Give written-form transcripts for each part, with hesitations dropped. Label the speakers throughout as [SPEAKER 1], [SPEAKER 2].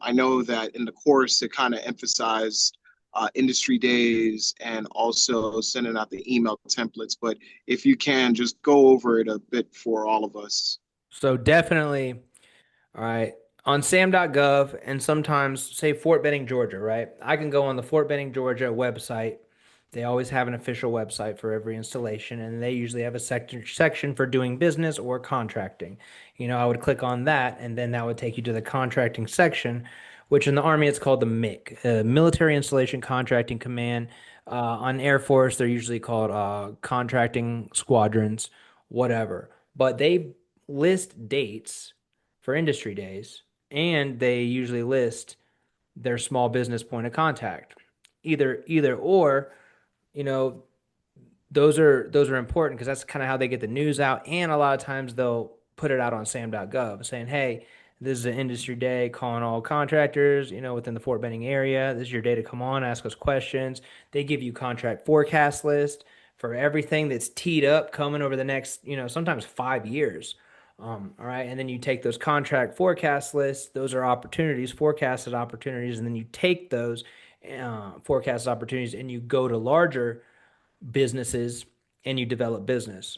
[SPEAKER 1] I know that in the course it kind of emphasized industry days and also sending out the email templates. But if you can, just go over it a bit for all of us.
[SPEAKER 2] So definitely, all right, on sam.gov and sometimes say Fort Benning, Georgia, right? I can go on the Fort Benning, Georgia website. They always have an official website for every installation, and they usually have a section for doing business or contracting. I would click on that, and then that would take you to the contracting section, which in the Army it's called the MIC, Military Installation Contracting Command. On Air Force, they're usually called contracting squadrons, whatever. But they list dates for industry days, and they usually list their small business point of contact. Either or, you know, those are important because that's kind of how they get the news out. And a lot of times they'll put it out on sam.gov saying, hey, this is an industry day calling all contractors, within the Fort Benning area. This is your day to come on, ask us questions. They give you contract forecast list for everything that's teed up coming over the next, sometimes 5 years. All right. And then you take those contract forecast lists, those are opportunities, forecasted opportunities. And then you take those forecasted opportunities and you go to larger businesses and you develop business.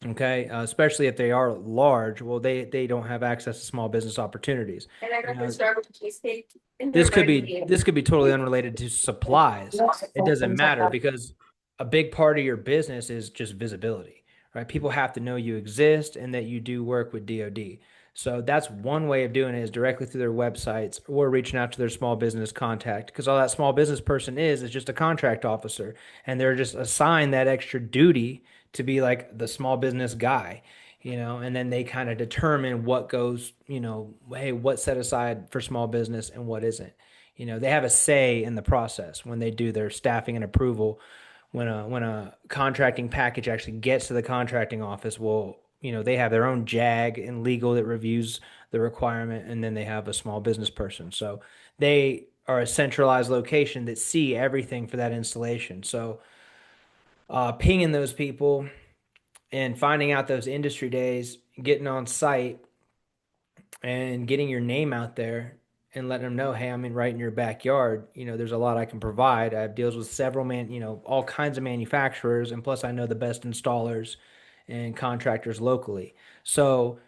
[SPEAKER 2] Okay, especially if they are large, well, they don't have access to small business opportunities.
[SPEAKER 3] And I
[SPEAKER 2] You
[SPEAKER 3] got the
[SPEAKER 2] know,
[SPEAKER 3] Starbucks cheesecake and
[SPEAKER 2] this
[SPEAKER 3] they're
[SPEAKER 2] could
[SPEAKER 3] ready
[SPEAKER 2] be this could be totally unrelated to supplies. It doesn't matter because a big part of your business is just visibility, right? People have to know you exist and that you do work with DOD. So that's one way of doing it is directly through their websites or reaching out to their small business contact because all that small business person is just a contract officer and they're just assigned that extra duty to be like the small business guy, and then they kind of determine what goes, hey, what's set aside for small business and what isn't. They have a say in the process when they do their staffing and approval. When a contracting package actually gets to the contracting office, well, they have their own JAG and legal that reviews the requirement, and then they have a small business person. So they are a centralized location that see everything for that installation. So pinging those people and finding out those industry days, getting on site and getting your name out there and letting them know, hey, I'm in right in your backyard. There's a lot I can provide. I have deals with several all kinds of manufacturers, and plus I know the best installers and contractors locally. So,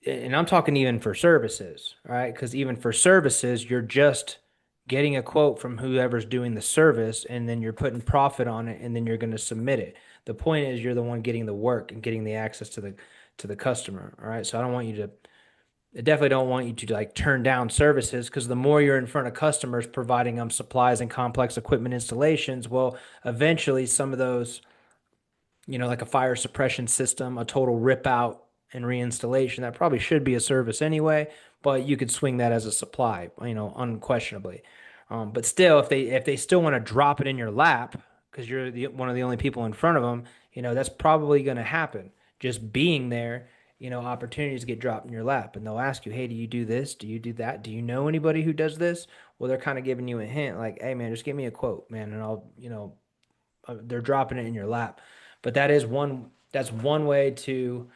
[SPEAKER 2] and I'm talking even for services, all right? Because even for services, you're just getting a quote from whoever's doing the service, and then you're putting profit on it, and then you're going to submit it. The point is, you're the one getting the work and getting the access to the customer. All right. So I definitely don't want you to like turn down services because the more you're in front of customers providing them supplies and complex equipment installations, well, eventually some of those, like a fire suppression system, a total rip out and reinstallation, that probably should be a service anyway, but you could swing that as a supply, unquestionably. But still, if they still want to drop it in your lap because you're one of the only people in front of them, that's probably going to happen. Just being there, opportunities get dropped in your lap, and they'll ask you, "Hey, do you do this? Do you do that? Do you know anybody who does this?" Well, they're kind of giving you a hint, like, "Hey, man, just give me a quote, man, and I'll, they're dropping it in your lap." But that's one way to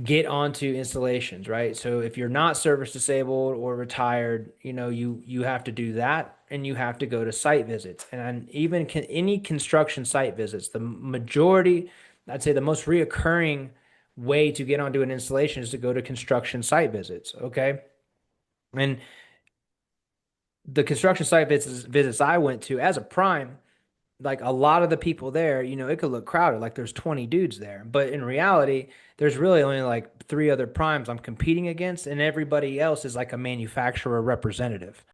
[SPEAKER 2] get onto installations, right? So if you're not service disabled or retired, you have to do that and you have to go to site visits. And even any construction site visits, the majority, I'd say the most reoccurring way to get onto an installation is to go to construction site visits, okay? And the construction site visits I went to as a prime, like a lot of the people there, it could look crowded, like there's 20 dudes there. But in reality, there's really only like three other primes I'm competing against, and everybody else is like a manufacturer representative.